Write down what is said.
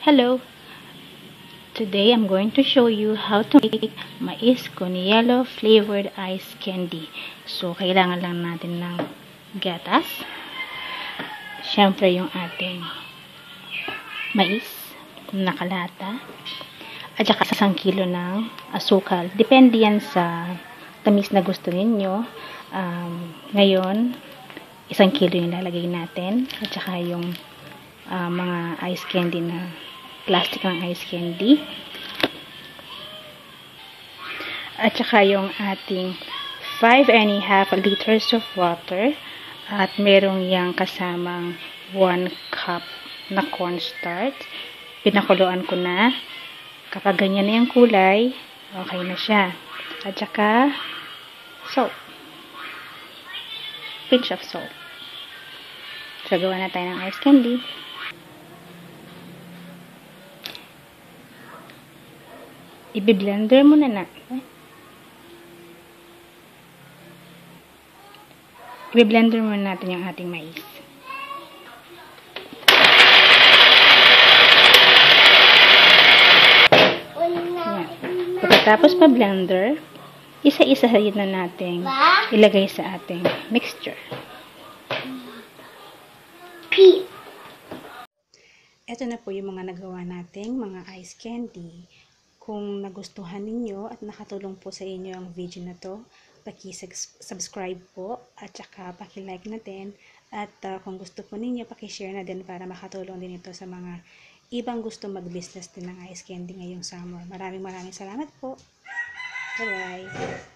Hello! Today I'm going to show you how to make mais con yellow flavored ice candy. So, kailangan lang natin ng gatas. Siyempre yung ating mais na kalata. At saka 1 kilo ng asukal. Depende yan sa tamis na gusto ninyo. Ngayon, 1 kilo yung lalagay natin. At saka yung mga ice candy na plastic ng ice candy. At saka yung ating 5½ liters of water. At merong yang kasamang 1 cup na cornstarch. Pinakuluan ko na. Kapag ganyan na yung kulay, okay na siya. At saka salt. Pinch of salt. So, gawa na tayo ng ice candy. I-blender muna natin. I-blender muna natin yung ating mais. Pagkatapos pa-blender, isa-isahin na natin ilagay sa ating mixture. Ito na po yung mga nagawa nating mga ice candy. Kung nagustuhan ninyo at nakatulong po sa inyo ang video na to, paki-subscribe po at saka paki-like na din. At kung gusto po ninyo, paki-share na din para makatulong din ito sa mga ibang gusto mag-business din ng ice candy ngayong summer. Maraming salamat po. Bye-bye.